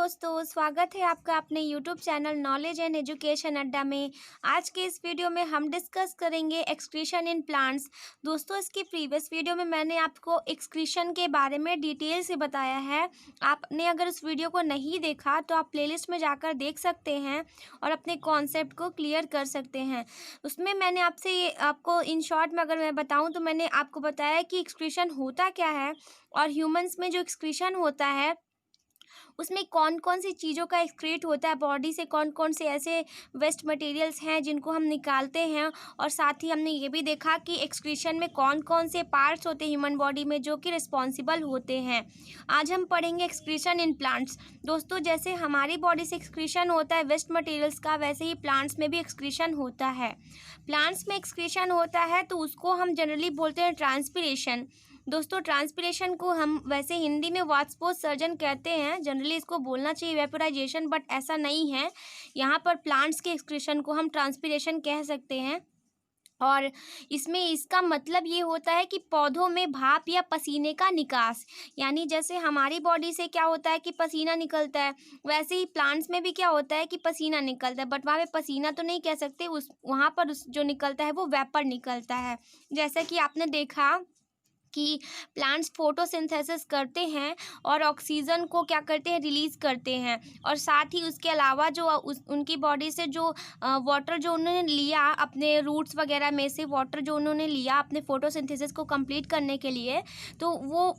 दोस्तों, स्वागत है आपका अपने YouTube channel knowledge and education अड्डा में। आज के इस वीडियो में हम डिस्कस करेंगे एक्सक्रीशन इन प्लांट्स। दोस्तों, इसकी प्रीवियस वीडियो में मैंने आपको एक्सक्रीशन के बारे में डिटेल से बताया है। आपने अगर उस वीडियो को नहीं देखा तो आप प्लेलिस्ट में जाकर देख सकते हैं और अपने कॉन्सेप्ट को क्लियर कर सकते हैं। उसमें मैंने आपको इन शॉर्ट में अगर मैं बताऊँ तो मैंने आपको बताया कि एक्सक्रीशन होता क्या है और ह्यूमंस में जो एक्सक्रीशन होता है उसमें कौन कौन सी चीज़ों का एक्सक्रीट होता है, बॉडी से कौन कौन से ऐसे वेस्ट मटेरियल्स हैं जिनको हम निकालते हैं। और साथ ही हमने ये भी देखा कि एक्सक्रीशन में कौन कौन से पार्ट्स होते हैं ह्यूमन बॉडी में जो कि रिस्पॉन्सिबल होते हैं। आज हम पढ़ेंगे एक्सक्रीशन इन प्लांट्स। दोस्तों, जैसे हमारी बॉडी से एक्सक्रीशन होता है वेस्ट मटेरियल्स का, वैसे ही प्लांट्स में भी एक्सक्रीशन होता है। प्लांट्स में एक्सक्रीशन होता है तो उसको हम जनरली बोलते हैं ट्रांसपीरेशन। दोस्तों, ट्रांसपीरेशन को हम वैसे हिंदी में वाष्पोत्सर्जन कहते हैं। जनरली इसको बोलना चाहिए वेपोराइजेशन, बट ऐसा नहीं है। यहाँ पर प्लांट्स के एक्सक्रीशन को हम ट्रांसपीरेशन कह सकते हैं। और इसमें इसका मतलब ये होता है कि पौधों में भाप या पसीने का निकास, यानी जैसे हमारी बॉडी से क्या होता है कि पसीना निकलता है, वैसे ही प्लांट्स में भी क्या होता है कि पसीना निकलता है। बट वहाँ पे पसीना तो नहीं कह सकते, वहाँ पर जो निकलता है वो वेपर निकलता है। जैसे कि आपने देखा कि प्लांट्स फोटोसिंथेसिस करते हैं और ऑक्सीजन को क्या करते हैं, रिलीज़ करते हैं। और साथ ही उसके अलावा जो उनकी बॉडी से जो वाटर जो उन्होंने लिया अपने रूट्स वगैरह में से, वाटर जो उन्होंने लिया अपने फोटोसिंथेसिस को कंप्लीट करने के लिए, तो वो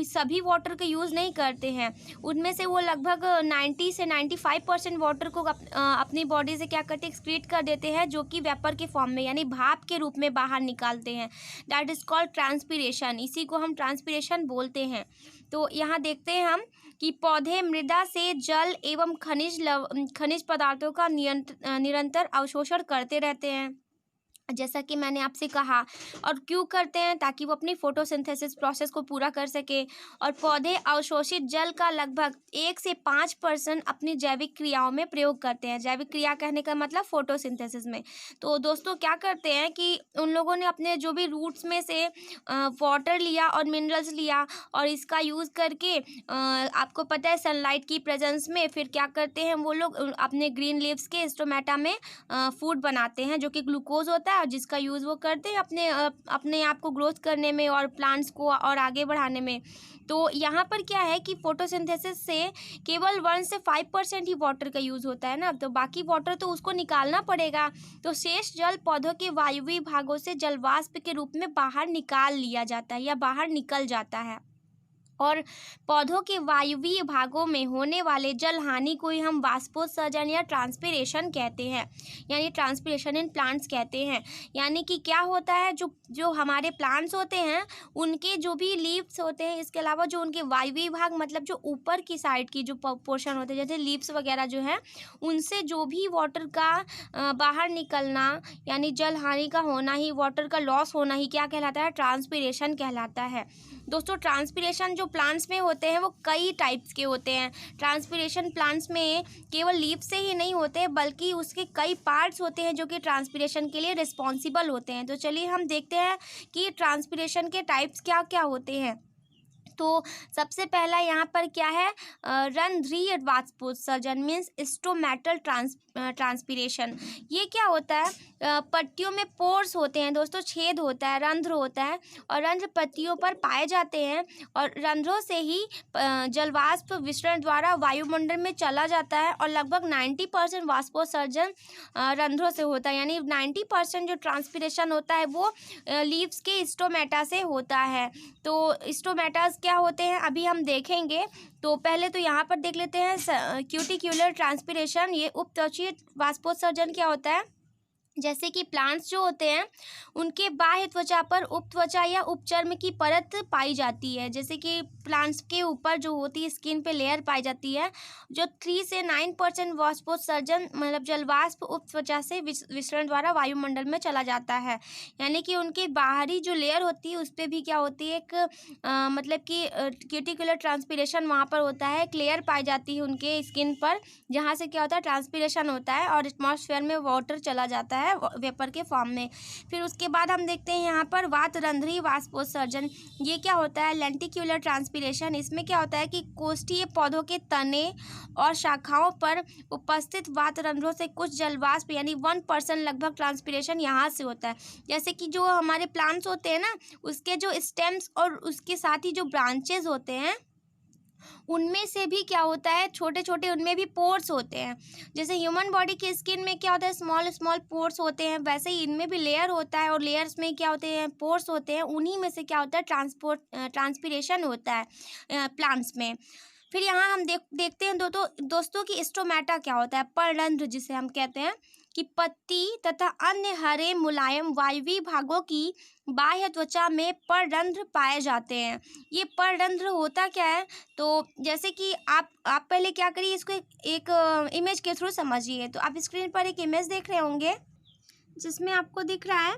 सभी वाटर का यूज़ नहीं करते हैं। उनमें से वो लगभग 90 से 95% वाटर को अपनी बॉडी से क्या करते हैं, एक्सक्रीट कर देते हैं, जो कि वेपर के फॉर्म में यानी भाप के रूप में बाहर निकालते हैं। That is called transpiration. इसी को हम ट्रांसपीरेशन बोलते हैं। तो यहाँ देखते हैं हम कि पौधे मृदा से जल एवं खनिज पदार्थों का निरंतर अवशोषण करते रहते हैं, जैसा कि मैंने आपसे कहा। और क्यों करते हैं? ताकि वो अपनी फोटोसिंथेसिस प्रोसेस को पूरा कर सके। और पौधे अवशोषित जल का लगभग 1 से 5% अपनी जैविक क्रियाओं में प्रयोग करते हैं। जैविक क्रिया कहने का मतलब फोटोसिंथेसिस में। तो दोस्तों, क्या करते हैं कि उन लोगों ने अपने जो भी रूट्स में से वाटर लिया और मिनरल्स लिया और इसका यूज़ करके आपको पता है सनलाइट की प्रेजेंस में फिर क्या करते हैं वो लोग अपने ग्रीन लीव्स के स्टोमेटा में फूड बनाते हैं, जो कि ग्लूकोज होता है और जिसका यूज़ वो करते हैं अपने आप को ग्रोथ करने में और प्लांट्स को और आगे बढ़ाने में। तो यहाँ पर क्या है कि फोटोसिंथेसिस से केवल 1 से 5% ही वाटर का यूज़ होता है ना, तो बाकी वाटर तो उसको निकालना पड़ेगा। तो शेष जल पौधों के वायवीय भागों से जलवाष्प के रूप में बाहर निकाल लिया जाता है या बाहर निकल जाता है। और पौधों के वायवीय भागों में होने वाले जल हानि को ही हम वाष्पोत्सर्जन या ट्रांसपीरेशन कहते हैं, यानी ट्रांसपीरेशन इन प्लांट्स कहते हैं। यानी कि क्या होता है, जो हमारे प्लांट्स होते हैं उनके जो भी लीव्स होते हैं, इसके अलावा जो उनके वायवीय भाग मतलब जो ऊपर की साइड की जो पोर्शन होते हैं जैसे लीव्स वगैरह जो है, उनसे जो भी वाटर का बाहर निकलना यानी जल हानि का होना ही, वाटर का लॉस होना ही क्या कहलाता है, ट्रांसपीरेशन कहलाता है। दोस्तों, ट्रांसपीरेशन जो प्लांट्स में होते हैं वो कई टाइप्स के होते हैं। ट्रांसपीरेशन प्लांट्स में केवल लीफ से ही नहीं होते बल्कि उसके कई पार्ट्स होते हैं जो कि ट्रांसपीरेशन के लिए रिस्पॉन्सिबल होते हैं। तो चलिए हम देखते हैं कि ट्रांसपीरेशन के टाइप्स क्या क्या होते हैं। तो सबसे पहला यहाँ पर क्या है, रंध्रीय वाष्पोत्सर्जन मीन्स स्टोमेटल ट्रांसपीरेशन। ये क्या होता है, पत्तियों में पोर्स होते हैं दोस्तों, छेद होता है, रंध्र होता है और रंध्र पत्तियों पर पाए जाते हैं और रंध्रों से ही जलवाष्प विसरण द्वारा वायुमंडल में चला जाता है और लगभग 90% वाष्पोत्सर्जन रंध्रों से होता है। यानी 90% जो ट्रांसपीरेशन होता है वो लीव्स के स्टोमेटा से होता है। तो स्टोमेटास क्या होते हैं अभी हम देखेंगे। तो पहले तो यहाँ पर देख लेते हैं क्यूटिक्युलर ट्रांसपीरेशन। ये उपत्वचीय वाष्पोत्सर्जन क्या होता है, जैसे कि प्लांट्स जो होते हैं उनके बाह्य त्वचा पर उपत्वचा या उपचर्म की परत पाई जाती है। जैसे कि प्लांट्स के ऊपर जो होती है स्किन पे लेयर पाई जाती है, जो 3 से 9% वाष्पोत्सर्जन मतलब जलवाष्प उपत्वचा से विसरण द्वारा वायुमंडल में चला जाता है। यानी कि उनकी बाहरी जो लेयर होती है उस पर भी क्या होती है, एक मतलब कि क्यूटिकुलर ट्रांसपीरेशन वहाँ पर होता है, एक लेयर पाई जाती है उनके स्किन पर, जहाँ से क्या होता है ट्रांसपीरेशन होता है और एटमॉस्फेयर में वाटर चला जाता है है वेपर के फॉर्म में। फिर उसके बाद हम देखते हैं यहाँ पर वातरंध्री वाष्पोत्सर्जन। ये क्या होता है? लेंटिक्यूलर ट्रांसपीरेशन। इसमें क्या होता है कि कोष्ठीय पौधों के तने और शाखाओं पर उपस्थित वातरंध्रों से कुछ जलवाष्प यानी 1% लगभग ट्रांसपीरेशन यहाँ से होता है। जैसे कि जो हमारे प्लांट्स होते हैं ना, उसके जो स्टेम्स और उसके साथ ही जो ब्रांचेज होते हैं, उनमें से भी क्या होता है, छोटे छोटे उनमें भी पोर्स होते हैं। जैसे ह्यूमन बॉडी की स्किन में क्या होता है, स्मॉल स्मॉल पोर्स होते हैं, वैसे ही इनमें भी लेयर होता है और लेयर्स में क्या होते हैं, पोर्स होते हैं। उन्हीं में से क्या होता है, ट्रांसपीरेशन होता है प्लांट्स में। फिर यहाँ हम देखते हैं दोस्तों की स्टोमेटा क्या होता है, पर्णरंध्र जिसे हम कहते हैं, कि पत्ती तथा अन्य हरे मुलायम वायवीय भागों की बाह्य त्वचा में पर्णरंध्र पाए जाते हैं। ये पर्णरंध्र होता क्या है, तो जैसे कि आप पहले क्या करिए, इसको एक इमेज के थ्रू समझिए। तो आप स्क्रीन पर एक इमेज देख रहे होंगे जिसमें आपको दिख रहा है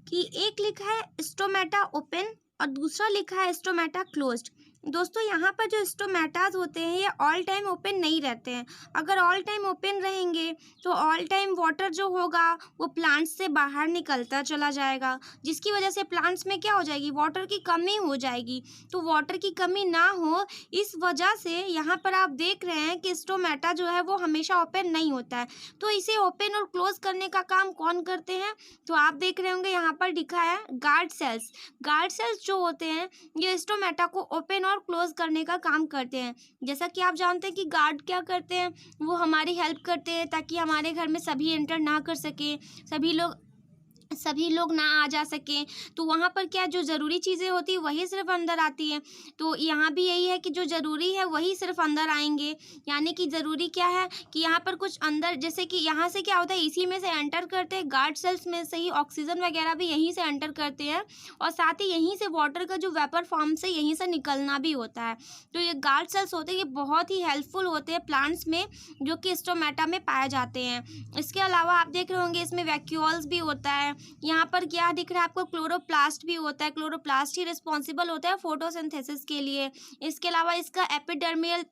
कि एक लिखा है स्टोमेटा ओपन और दूसरा लिखा है स्टोमेटा क्लोज्ड। दोस्तों यहाँ पर जो स्टोमेटाज होते हैं ये ऑल टाइम ओपन नहीं रहते हैं। अगर ऑल टाइम ओपन रहेंगे तो ऑल टाइम वाटर जो होगा वो प्लांट्स से बाहर निकलता चला जाएगा, जिसकी वजह से प्लांट्स में क्या हो जाएगी, वाटर की कमी हो जाएगी। तो वाटर की कमी ना हो, इस वजह से यहाँ पर आप देख रहे हैं कि स्टोमेटा जो है वो हमेशा ओपन नहीं होता है। तो इसे ओपन और क्लोज करने का काम कौन करते हैं, तो आप देख रहे होंगे यहाँ पर लिखा है गार्ड सेल्स। गार्ड सेल्स जो होते हैं ये स्टोमेटा को ओपन और क्लोज करने का काम करते हैं। जैसा कि आप जानते हैं कि गार्ड क्या करते हैं, वो हमारी हेल्प करते हैं ताकि हमारे घर में सभी एंटर ना कर सके, सभी लोग ना आ जा सकें। तो वहाँ पर क्या जो ज़रूरी चीज़ें होती हैं वही सिर्फ अंदर आती हैं। तो यहाँ भी यही है कि जो ज़रूरी है वही सिर्फ अंदर आएंगे। यानी कि ज़रूरी क्या है कि यहाँ पर कुछ अंदर, जैसे कि यहाँ से क्या होता है, इसी में से एंटर करते हैं, गार्ड सेल्स में से ही ऑक्सीजन वगैरह भी यहीं से एंटर करते हैं और साथ ही यहीं से वाटर का जो वेपर फॉर्म से यहीं से निकलना भी होता है। तो ये गार्ड सेल्स होते हैं, ये बहुत ही हेल्पफुल होते हैं प्लांट्स में, जो कि स्टोमेटा में पाए जाते हैं। इसके अलावा आप देख रहे होंगे इसमें वैक्यूल्स भी होता है। यहाँ पर क्या दिख रहा है आपको, क्लोरोप्लास्ट भी होता है। क्लोरोप्लास्ट ही रिस्पॉन्सिबल होता है फोटोसिंथेसिस के लिए। इसके अलावा इसका एपिडर्मियल,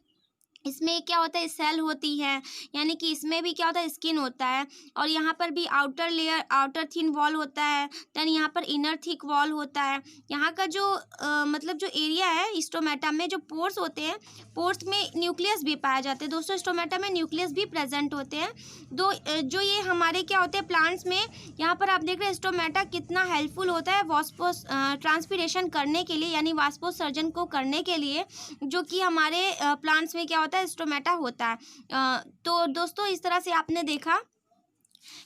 इसमें क्या होता है, सेल होती है, यानी कि इसमें भी क्या होता है, स्किन होता है। और यहाँ पर भी outer layer, outer thin wall होता है। देन यहाँ पर इनर थिक वॉल होता है। यहाँ का जो मतलब जो एरिया है स्टोमेटा में, जो पोर्स होते हैं, पोर्स में न्यूक्लियस भी पाया जाते हैं। दोस्तों स्टोमेटा में न्यूक्लियस भी प्रेजेंट होते हैं। जो ये हमारे क्या होते हैं प्लांट्स में, यहाँ पर आप देख रहे हैं स्टोमेटा कितना हेल्पफुल होता है ट्रांसपीरेशन करने के लिए, यानी वाष्पोत्सर्जन को करने के लिए, जो कि हमारे प्लांट्स में क्या होता है, स्टोमेटा होता है। तो दोस्तों इस तरह से आपने देखा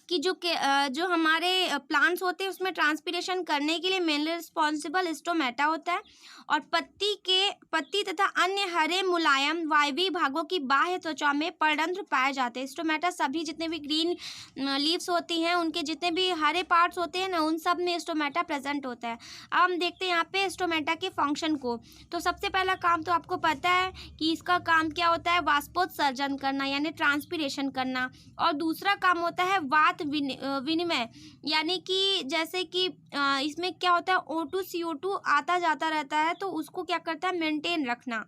कि जो हमारे प्लांट्स होते हैं उसमें ट्रांसपीरेशन करने के लिए मेनली रिस्पॉन्सिबल स्टोमेटा होता है। और पत्ती तथा अन्य हरे मुलायम वायवीय भागों की बाह्य त्वचा में पर्णरंध्र पाए जाते हैं। स्टोमेटा सभी जितने भी ग्रीन लीव्स होती हैं, उनके जितने भी हरे पार्ट्स होते हैं ना, उन सब में स्टोमेटा प्रेजेंट होता है। अब हम देखते हैं यहाँ पे स्टोमेटा के फंक्शन को। तो सबसे पहला काम तो आपको पता है कि इसका काम क्या होता है, वाष्पोत्सर्जन करना यानी ट्रांसपीरेशन करना। और दूसरा काम होता है वात विनिमय, यानी कि जैसे कि इसमें क्या होता है, O2 CO2 आता जाता रहता है, तो उसको क्या करता है, मेंटेन रखना।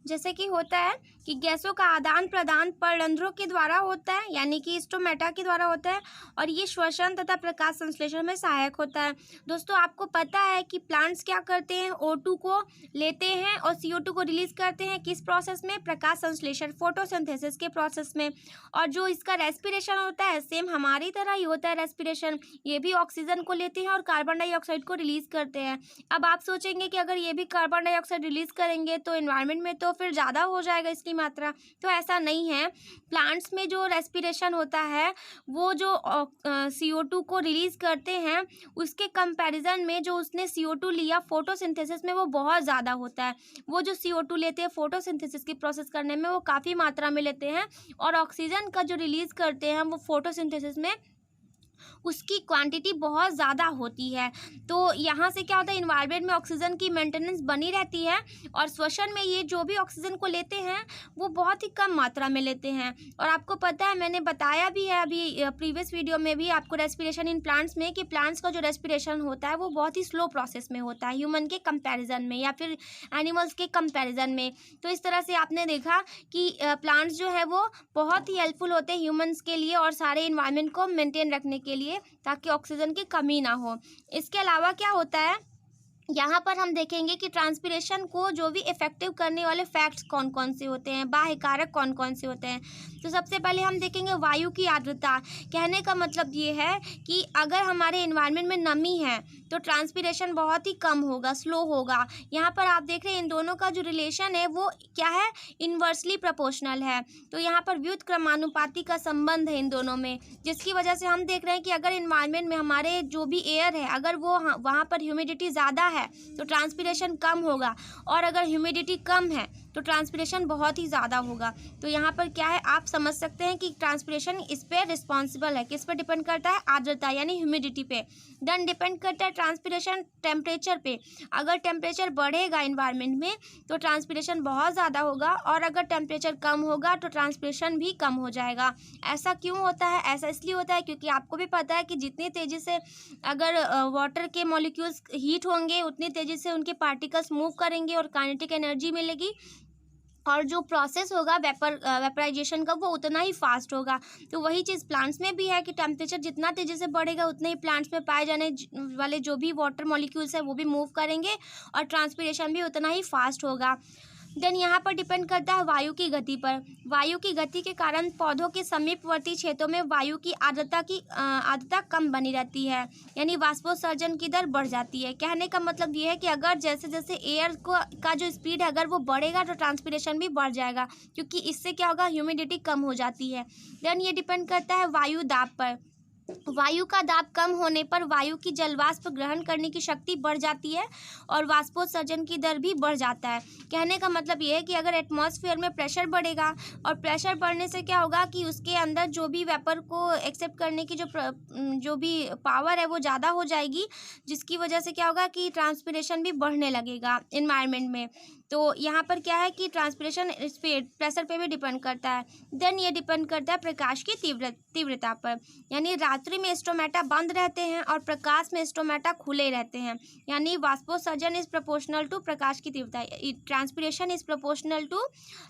जैसे कि होता है कि गैसों का आदान प्रदान पर्णरंध्रों के द्वारा होता है, यानी कि स्टोमेटा के द्वारा होता है, और ये श्वसन तथा प्रकाश संश्लेषण में सहायक होता है। दोस्तों आपको पता है कि प्लांट्स क्या करते हैं, O2 को लेते हैं और CO2 को रिलीज करते हैं, किस प्रोसेस में, प्रकाश संश्लेषण, फोटोसिंथेसिस के प्रोसेस में। और जो इसका रेस्पिरेशन होता है सेम हमारी तरह ही होता है रेस्पिरेशन, ये भी ऑक्सीजन को लेते हैं और कार्बन डाइऑक्साइड को रिलीज करते हैं। अब आप सोचेंगे कि अगर ये भी कार्बन डाइऑक्साइड रिलीज करेंगे तो एनवायरनमेंट में तो फिर ज़्यादा हो जाएगा इसकी मात्रा, तो ऐसा नहीं है। प्लांट्स में जो रेस्पिरेशन होता है वो जो CO2 को रिलीज करते हैं उसके कंपैरिजन में जो उसने CO2 लिया फोटोसिंथेसिस में वो बहुत ज़्यादा होता है। वो जो CO2 लेते हैं फोटोसिंथेसिस की प्रोसेस करने में वो काफ़ी मात्रा में लेते हैं, और ऑक्सीजन का जो रिलीज करते हैं वो फोटोसिंथेसिस में उसकी क्वांटिटी बहुत ज़्यादा होती है। तो यहाँ से क्या होता है, इन्वायरमेंट में ऑक्सीजन की मेंटेनेंस बनी रहती है और श्वसन में ये जो भी ऑक्सीजन को लेते हैं वो बहुत ही कम मात्रा में लेते हैं। और आपको पता है, मैंने बताया भी है अभी प्रीवियस वीडियो में भी आपको रेस्पिरेशन इन प्लांट्स में, कि प्लांट्स का जो रेस्पिरेशन होता है वो बहुत ही स्लो प्रोसेस में होता है ह्यूमन के कंपैरिजन में या फिर एनिमल्स के कंपैरिजन में। तो इस तरह से आपने देखा कि प्लांट्स जो है वो बहुत ही हेल्पफुल होते हैं ह्यूमंस के लिए और सारे इन्वायरमेंट को मेंटेन रखने के लिए, ताकि ऑक्सीजन की कमी ना हो। इसके अलावा क्या होता है, यहाँ पर हम देखेंगे कि ट्रांसपिरेशन को जो भी इफेक्टिव करने वाले फैक्ट्स कौन कौन से होते हैं, बाह्य कारक कौन कौन से होते हैं। तो सबसे पहले हम देखेंगे वायु की आर्द्रता। कहने का मतलब ये है कि अगर हमारे इन्वायरमेंट में नमी है तो ट्रांसपिरेशन बहुत ही कम होगा, स्लो होगा। यहाँ पर आप देख रहे हैं इन दोनों का जो रिलेशन है वो क्या है, इन्वर्सली प्रोपोर्शनल है। तो यहाँ पर व्युत्क्रमानुपाती का संबंध है इन दोनों में, जिसकी वजह से हम देख रहे हैं कि अगर इन्वायरमेंट में हमारे जो भी एयर है, अगर वो वहाँ पर ह्यूमिडिटी ज़्यादा है तो ट्रांसपिरेशन कम होगा, और अगर ह्यूमिडिटी कम है तो ट्रांसपिरेशन बहुत ही ज़्यादा होगा। तो यहाँ पर क्या है, आप समझ सकते हैं कि ट्रांसपिरेशन इस पे रिस्पॉन्सिबल है, किस पे डिपेंड करता है, आर्द्रता यानी ह्यूमिडिटी पे। देन डिपेंड करता है ट्रांसपिरेशन टेम्परेचर पे। अगर टेम्परेचर बढ़ेगा इन्वायरमेंट में तो ट्रांसपिरेशन बहुत ज़्यादा होगा, और अगर टेम्परेचर कम होगा तो ट्रांसपिरेशन भी कम हो जाएगा। ऐसा क्यों होता है, ऐसा इसलिए होता है क्योंकि आपको भी पता है कि जितनी तेज़ी से अगर वाटर के मॉलिक्यूल्स हीट होंगे उतनी तेज़ी से उनके पार्टिकल्स मूव करेंगे और काइनेटिक एनर्जी मिलेगी, और जो प्रोसेस होगा वेपराइजेशन का वो उतना ही फास्ट होगा। तो वही चीज़ प्लांट्स में भी है कि टेम्परेचर जितना तेज़ी से बढ़ेगा उतने ही प्लांट्स में पाए जाने वाले जो भी वाटर मॉलिक्यूल्स है वो भी मूव करेंगे और ट्रांसपिरेशन भी उतना ही फास्ट होगा। देन यहाँ पर डिपेंड करता है वायु की गति पर। वायु की गति के कारण पौधों के समीपवर्ती क्षेत्रों में वायु की आर्द्रता कम बनी रहती है, यानी वाष्पोत्सर्जन की दर बढ़ जाती है। कहने का मतलब ये है कि अगर जैसे जैसे एयर का जो स्पीड है अगर वो बढ़ेगा तो ट्रांसपिरेशन भी बढ़ जाएगा, क्योंकि इससे क्या होगा, ह्यूमिडिटी कम हो जाती है। देन ये डिपेंड करता है वायु दाब पर। वायु का दाब कम होने पर वायु की जलवाष्प ग्रहण करने की शक्ति बढ़ जाती है और वाष्पोत्सर्जन की दर भी बढ़ जाता है। कहने का मतलब ये है कि अगर एटमॉस्फेयर में प्रेशर बढ़ेगा, और प्रेशर बढ़ने से क्या होगा कि उसके अंदर जो भी वेपर को एक्सेप्ट करने की जो भी पावर है वो ज़्यादा हो जाएगी, जिसकी वजह से क्या होगा कि ट्रांसपिरेशन भी बढ़ने लगेगा इन्वायरमेंट में। तो यहाँ पर क्या है कि ट्रांसपिरेशन स्पीड प्रेशर पे भी डिपेंड करता है। देन ये डिपेंड करता है प्रकाश की तीव्रता पर, यानी रात्रि में स्टोमेटा बंद रहते हैं और प्रकाश में स्टोमेटा खुले रहते हैं, यानी वाष्पोत्सर्जन इज प्रोपोर्शनल टू प्रकाश की तीव्रता, transpiration is proportional to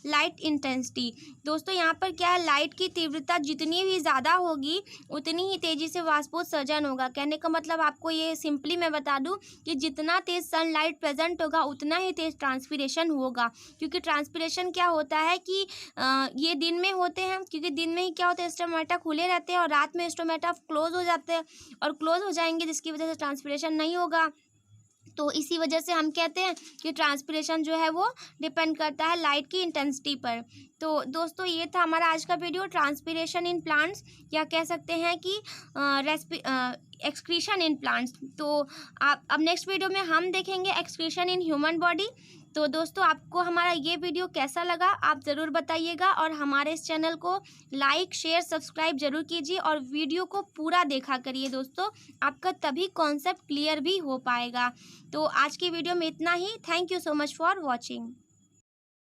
light intensity. दोस्तों यहाँ पर क्या है, लाइट की तीव्रता जितनी भी ज़्यादा होगी उतनी ही तेज़ी से वाष्पोत्सर्जन होगा। कहने का मतलब आपको ये सिंपली मैं बता दूँ कि जितना तेज़ सनलाइट प्रेजेंट होगा उतना ही तेज़ ट्रांसपिरेशन होगा, क्योंकि ट्रांसपिरेशन क्या होता है कि ये दिन में होते हैं, क्योंकि दिन में ही क्या होता है, स्टोमेटा खुले रहते हैं और रात में स्टोमेटा क्लोज हो जाते हैं और क्लोज हो जाएंगे, जिसकी वजह से ट्रांसपिरेशन नहीं होगा। तो इसी वजह से हम कहते हैं कि ट्रांसपिरेशन जो है वो डिपेंड करता है लाइट की इंटेंसिटी पर। तो दोस्तों ये था हमारा आज का वीडियो, ट्रांसपिरेशन इन प्लांट्स, या कह सकते हैं कि एक्सक्रीशन इन प्लांट्स। तो आप अब नेक्स्ट वीडियो में हम देखेंगे एक्सक्रीशन इन ह्यूमन बॉडी। तो दोस्तों आपको हमारा ये वीडियो कैसा लगा आप ज़रूर बताइएगा, और हमारे इस चैनल को लाइक शेयर सब्सक्राइब जरूर कीजिए और वीडियो को पूरा देखा करिए दोस्तों, आपका तभी कॉन्सेप्ट क्लियर भी हो पाएगा। तो आज की वीडियो में इतना ही। Thank you so much for watching.